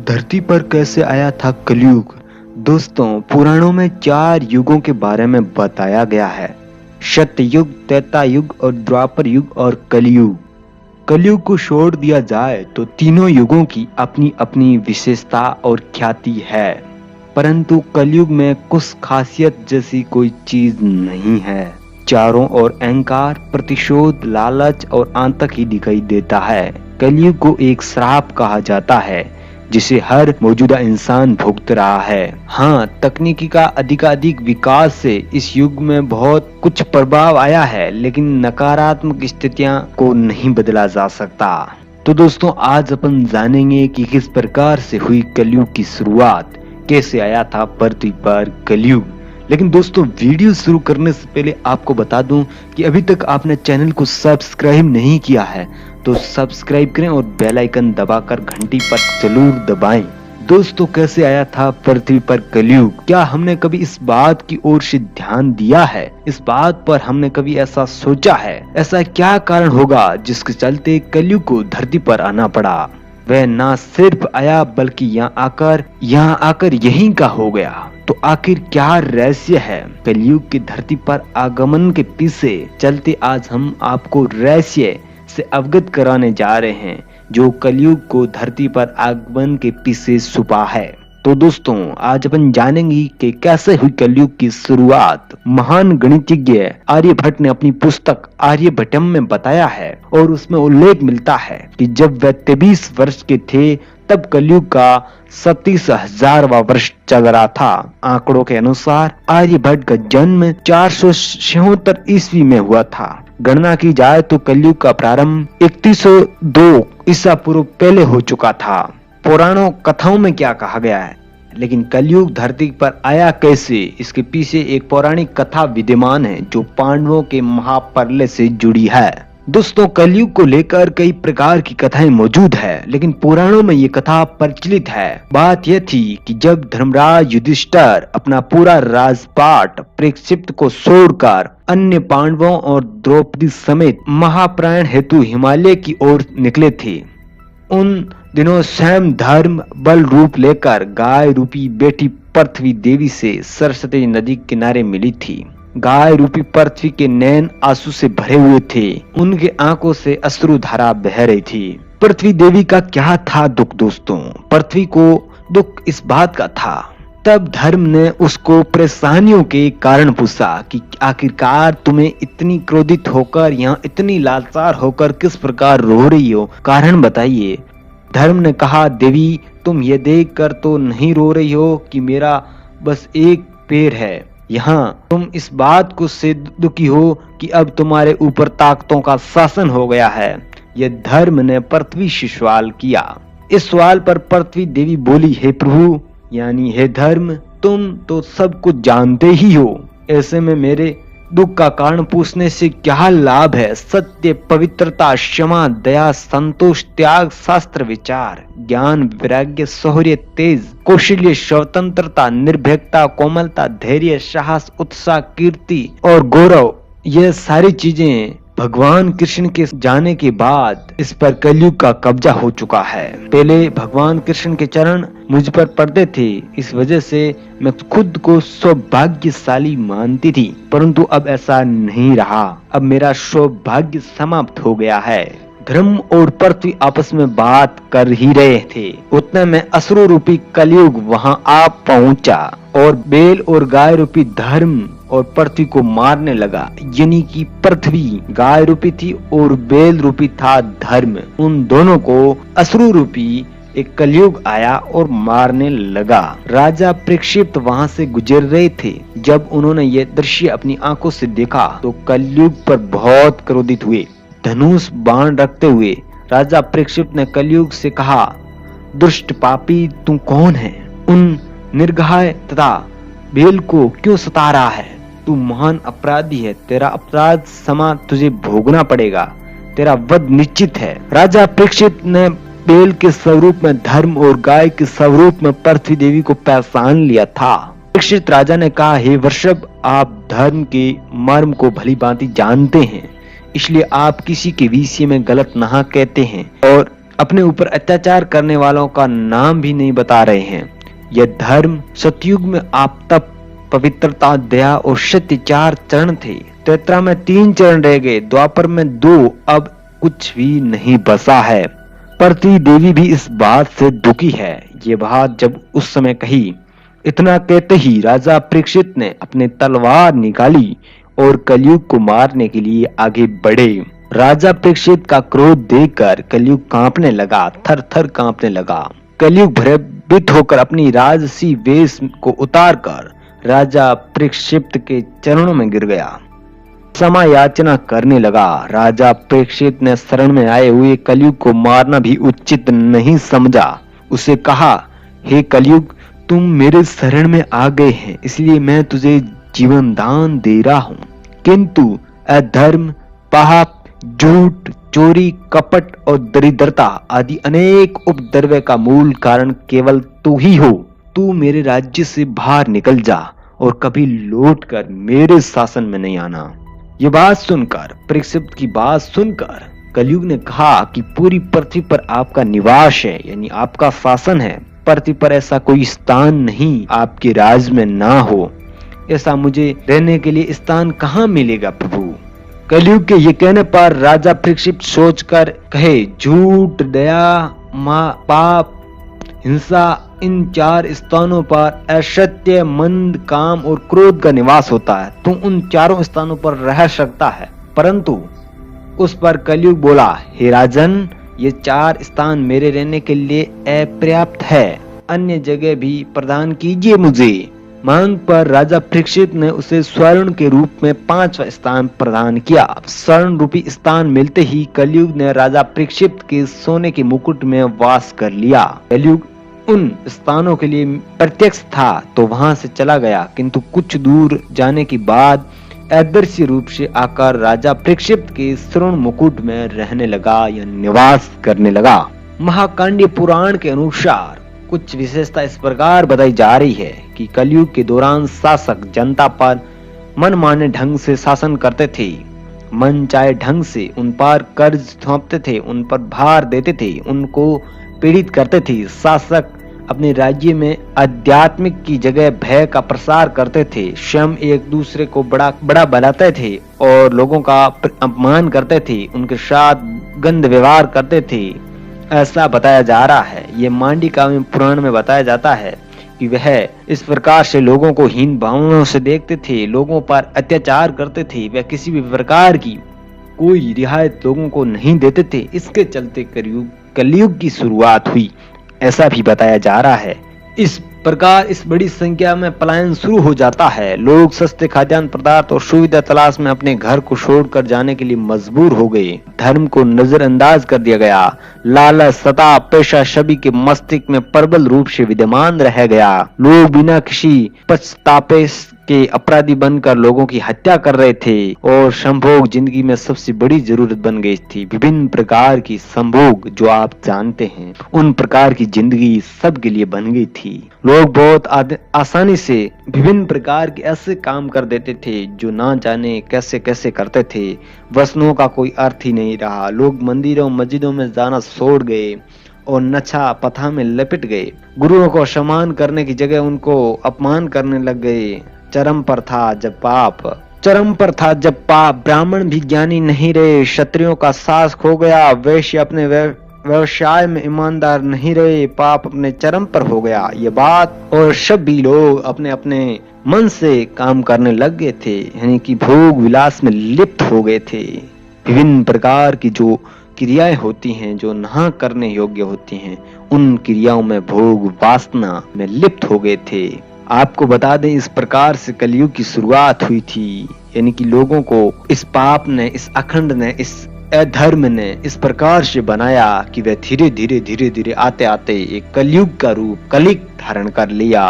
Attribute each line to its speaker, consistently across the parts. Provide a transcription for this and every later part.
Speaker 1: धरती पर कैसे आया था कलयुग। दोस्तों, पुराणों में 4 युगों के बारे में बताया गया है। सत्ययुग, त्रेता युग और द्वापर युग और कलयुग। कलयुग को छोड़ दिया जाए तो तीनों युगों की अपनी अपनी विशेषता और ख्याति है, परंतु कलयुग में कुछ खासियत जैसी कोई चीज नहीं है। चारों ओर अहंकार, प्रतिशोध, लालच और आतंक ही दिखाई देता है। कलयुग को एक श्राप कहा जाता है जिसे हर मौजूदा इंसान भुगत रहा है। हाँ, तकनीकी का अधिकाधिक विकास से इस युग में बहुत कुछ प्रभाव आया है, लेकिन नकारात्मक स्थितियां को नहीं बदला जा सकता। तो दोस्तों, आज अपन जानेंगे कि किस प्रकार से हुई कलयुग की शुरुआत, कैसे आया था पृथ्वी पर कलयुग। लेकिन दोस्तों, वीडियो शुरू करने से पहले आपको बता दूं कि अभी तक आपने चैनल को सब्सक्राइब नहीं किया है तो सब्सक्राइब करें और बेल आइकन दबाकर घंटी पर जरूर दबाएं। दोस्तों, कैसे आया था पृथ्वी पर कलयुग? क्या हमने कभी इस बात की ओर से ध्यान दिया है? इस बात पर हमने कभी ऐसा सोचा है? ऐसा क्या कारण होगा जिसके चलते कलयुग को धरती पर आना पड़ा? वह ना सिर्फ आया बल्कि यहाँ आकर यहीं का हो गया। तो आखिर क्या रहस्य है कलयुग की धरती पर आगमन के पीछे? चलते आज हम आपको रहस्य से अवगत कराने जा रहे हैं जो कलयुग को धरती पर आगमन के पीछे छुपा है। तो दोस्तों, आज अपन जानेंगे कि कैसे हुई कलयुग की शुरुआत। महान गणितज्ञ आर्यभट्ट ने अपनी पुस्तक आर्यभट्टम में बताया है और उसमें उल्लेख मिलता है कि जब वह 23 वर्ष के थे तब कलयुग का 37,000वां वर्ष चल रहा था। आंकड़ों के अनुसार आर्यभट्ट का जन्म 476 ईस्वी में हुआ था। गणना की जाए तो कलयुग का प्रारंभ 3102 ईसा पूर्व पहले हो चुका था। पुराणों कथाओं में क्या कहा गया है, लेकिन कलयुग धरती पर आया कैसे, इसके पीछे एक पौराणिक कथा विद्यमान है जो पांडवों के महाप्रलय से जुड़ी है। दोस्तों, कलयुग को लेकर कई प्रकार की कथाएं मौजूद है, लेकिन पुराणों में ये कथा प्रचलित है। बात यह थी कि जब धर्मराज युधिष्ठिर अपना पूरा राजपाट परीक्षित को छोड़कर अन्य पांडवों और द्रौपदी समेत महाप्रयाण हेतु हिमालय की ओर निकले थे, उन दिनों स्वयं धर्म बल रूप लेकर गाय रूपी बेटी पृथ्वी देवी से सरस्वती नदी किनारे मिली थी। गाय रूपी पृथ्वी के नैन आंसू से भरे हुए थे, उनके आंखों से अश्रु धारा बह रही थी। पृथ्वी देवी का क्या था दुख दोस्तों? पृथ्वी को दुख इस बात का था। तब धर्म ने उसको परेशानियों के कारण पूछा कि आखिरकार तुम्हें इतनी क्रोधित होकर, यहाँ इतनी लाचार होकर किस प्रकार रो रही हो, कारण बताइए। धर्म ने कहा, देवी तुम ये देख कर तो नहीं रो रही हो कि मेरा बस एक पैर है, यहाँ तुम इस बात को से दुखी हो कि अब तुम्हारे ऊपर ताकतों का शासन हो गया है। यह धर्म ने पृथ्वी से सवाल किया। इस सवाल पर पृथ्वी देवी बोली, हे प्रभु यानी हे धर्म, तुम तो सब कुछ जानते ही हो, ऐसे में मेरे दुख का कारण पूछने से क्या लाभ है? सत्य, पवित्रता, क्षमा, दया, संतोष, त्याग, शास्त्र विचार, ज्ञान, वैराग्य, शौर्य, तेज, कौशल्य, स्वतंत्रता, निर्भीकता, कोमलता, धैर्य, साहस, उत्साह, कीर्ति और गौरव, ये सारी चीजें भगवान कृष्ण के जाने के बाद इस पर कलयुग का कब्जा हो चुका है। पहले भगवान कृष्ण के चरण मुझ पर पड़ते थे, इस वजह से मैं खुद को सौभाग्यशाली मानती थी, परंतु अब ऐसा नहीं रहा। अब मेरा सौभाग्य समाप्त हो गया है। धर्म और पृथ्वी आपस में बात कर ही रहे थे, उतने में असुर रूपी कलयुग वहां आ पहुंचा और बैल और गाय रूपी धर्म और पृथ्वी को मारने लगा। यानी कि पृथ्वी गाय रूपी थी और बैल रूपी था धर्म। उन दोनों को असुर रूपी एक कलयुग आया और मारने लगा। राजा परीक्षित वहां से गुजर रहे थे। जब उन्होंने ये दृश्य अपनी आंखों से देखा तो कलयुग पर बहुत क्रोधित हुए। धनुष बाण रखते हुए राजा परीक्षित ने कलयुग से कहा, दुष्ट पापी तू कौन है? उन निर्गाय तथा बैल को क्यों सता रहा है? तू महान अपराधी है, तेरा अपराध समा तुझे भोगना पड़ेगा, तेरा वध निश्चित है। राजा परीक्षित ने बैल के स्वरूप में धर्म और गाय के स्वरूप में पृथ्वी देवी को पहचान लिया था। परीक्षित राजा ने कहा, हे वृषभ, आप धर्म के मर्म को भली भांति जानते हैं, इसलिए आप किसी के विषय में गलत ना कहते हैं और अपने ऊपर अत्याचार करने वालों का नाम भी नहीं बता रहे हैं। यह धर्म सतयुग में आप तप, पवित्रता, दया और सत्य 4 चरण थे। त्रेता में 3 चरण रह गए, द्वापर में 2, अब कुछ भी नहीं बचा है। प्रति देवी भी इस बात से दुखी है। ये बात जब उस समय कही, इतना कहते ही राजा परीक्षित ने अपनी तलवार निकाली और कलयुग को मारने के लिए आगे बढ़े। राजा परीक्षित का क्रोध देखकर कलयुग कांपने लगा, थर थर कांपने लगा। कलयुग भयभीत होकर अपनी राजसी वेश को उतारकर राजा परीक्षित के चरणों में गिर गया, क्षमा याचना करने लगा। राजा परीक्षित ने शरण में आए हुए कलयुग को मारना भी उचित नहीं समझा। उसे कहा, हे कलयुग, तुम मेरे शरण में आ गए हैं, इसलिए मैं तुझे जीवन दान दे रहा हूँ, किंतु अधर्म, पाप, झूठ, चोरी, कपट और दरिद्रता आदि अनेक उपद्रव का मूल कारण केवल तू ही हो। तू मेरे राज्य से बाहर निकल जा और कभी लौटकर मेरे शासन में नहीं आना। ये बात सुनकर, परीक्षित की बात सुनकर कलयुग ने कहा कि पूरी पृथ्वी पर आपका निवास है, यानी आपका शासन है। पृथ्वी पर ऐसा कोई स्थान नहीं आपके राज में ना हो। ऐसा मुझे रहने के लिए स्थान कहाँ मिलेगा प्रभु। कलयुग के ये कहने पर राजा परीक्षित सोचकर कहे, झूठ, दया, पाप, हिंसा, इन 4 स्थानों पर असत्य, मंद, काम और क्रोध का निवास होता है। तू उन 4 स्थानों पर रह सकता है। परंतु उस पर कलयुग बोला, हे राजन, ये 4 स्थान मेरे रहने के लिए अपर्याप्त है, अन्य जगह भी प्रदान कीजिए मुझे। मांग पर राजा परीक्षित ने उसे स्वर्ण के रूप में 5वां स्थान प्रदान किया। स्वर्ण रूपी स्थान मिलते ही कलयुग ने राजा परीक्षित के सोने के मुकुट में वास कर लिया। कलयुग उन स्थानों के लिए प्रत्यक्ष था तो वहां से चला गया, किंतु कुछ दूर जाने के बाद अदृश्य रूप से आकर राजा परीक्षित के स्वर्ण मुकुट में रहने लगा या निवास करने लगा। महाकांडीय पुराण के अनुसार कुछ विशेषता इस प्रकार बताई जा रही है कि कलयुग के दौरान शासक जनता पर मनमाने ढंग से शासन करते थे, मन चाहे ढंग से उन पर कर्ज थोपते थे, उन पर भार देते थे, उनको पीड़ित करते थे। शासक अपने राज्य में आध्यात्मिक की जगह भय का प्रसार करते थे, स्वयं एक दूसरे को बड़ा बनाते थे और लोगों का अपमान करते थे, उनके साथ गंद व्यवहार करते थे। ऐसा बताया जा रहा है। ये मांडलिका पुराण में बताया जाता है कि वह इस प्रकार से लोगों को हीन भावनाओं से देखते थे, लोगों पर अत्याचार करते थे, वह किसी भी प्रकार की कोई रियायत लोगों को नहीं देते थे। इसके चलते कलयुग की शुरुआत हुई, ऐसा भी बताया जा रहा है। इस प्रकार इस बड़ी संख्या में पलायन शुरू हो जाता है। लोग सस्ते खाद्यान्न पदार्थ और सुविधा तलाश में अपने घर को छोड़कर जाने के लिए मजबूर हो गए। धर्म को नजरअंदाज कर दिया गया। लालच, सता, पेशा सभी के मस्तिष्क में प्रबल रूप से विद्यमान रह गया। लोग बिना किसी पछतावे के अपराधी बनकर लोगों की हत्या कर रहे थे और संभोग जिंदगी में सबसे बड़ी जरूरत बन गई थी। विभिन्न प्रकार की संभोग जो आप जानते हैं, उन प्रकार की जिंदगी सबके लिए बन गई थी। लोग बहुत आसानी से विभिन्न प्रकार के ऐसे काम कर देते थे जो ना जाने कैसे कैसे करते थे। वचनों का कोई अर्थ ही नहीं रहा। लोग मंदिरों मस्जिदों में जाना छोड़ गए और नशा पथा में लपेट गए। गुरुओं को सम्मान करने की जगह उनको अपमान करने लग गए। चरम पर था जब पाप, ब्राह्मण भी ज्ञानी नहीं रहे, क्षत्रियों का सास खो गया, वैश्य अपने व्यवसाय में ईमानदार नहीं रहे, पाप अपने चरम पर हो गया। ये बात और सभी लोग अपने अपने मन से काम करने लग गए थे, यानी कि भोग विलास में लिप्त हो गए थे। विभिन्न प्रकार की जो क्रियाएं होती हैं जो ना करने योग्य होती हैं, उन क्रियाओं में भोग वासना में लिप्त हो गए थे। आपको बता दें, इस प्रकार से कलयुग की शुरुआत हुई थी, यानी कि लोगों को इस पाप ने, इस अखंड ने, इस अधर्म ने इस प्रकार से बनाया कि वह धीरे धीरे आते आते एक कलयुग का रूप कलिक धारण कर लिया।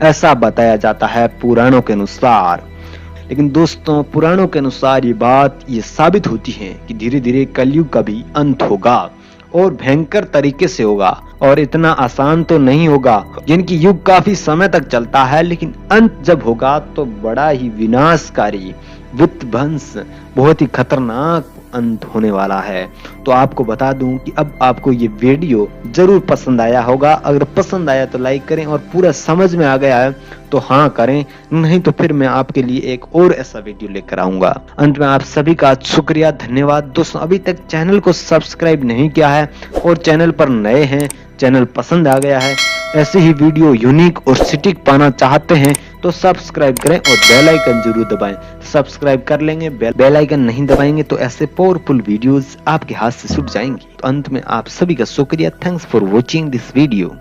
Speaker 1: ऐसा बताया जाता है पुराणों के अनुसार। लेकिन दोस्तों, पुराणों के अनुसार ये साबित होती है कि धीरे धीरे कलयुग का भी अंत होगा और भयंकर तरीके से होगा, और इतना आसान तो नहीं होगा। जिनकी युग काफी समय तक चलता है, लेकिन अंत जब होगा तो बड़ा ही विनाशकारी, विध्वंस, बहुत ही खतरनाक अंत होने वाला है। तो आपको बता दूं कि अब आपको ये वीडियो जरूर पसंद आया होगा। अगर पसंद आया तो लाइक करें और पूरा समझ में आ गया है तो हाँ करें, नहीं तो फिर मैं आपके लिए एक और ऐसा वीडियो लेकर आऊंगा। अंत में आप सभी का शुक्रिया, धन्यवाद। दोस्तों अभी तक चैनल को सब्सक्राइब नहीं किया है और चैनल पर नए हैं, चैनल पसंद आ गया है, ऐसे ही वीडियो यूनिक और सटीक पाना चाहते हैं तो सब्सक्राइब करें और बेल आइकन जरूर दबाएं। सब्सक्राइब कर लेंगे, बेल आइकन नहीं दबाएंगे तो ऐसे पावरफुल वीडियोस आपके हाथ से छूट जाएंगी। तो अंत में आप सभी का शुक्रिया। Thanks for watching this video.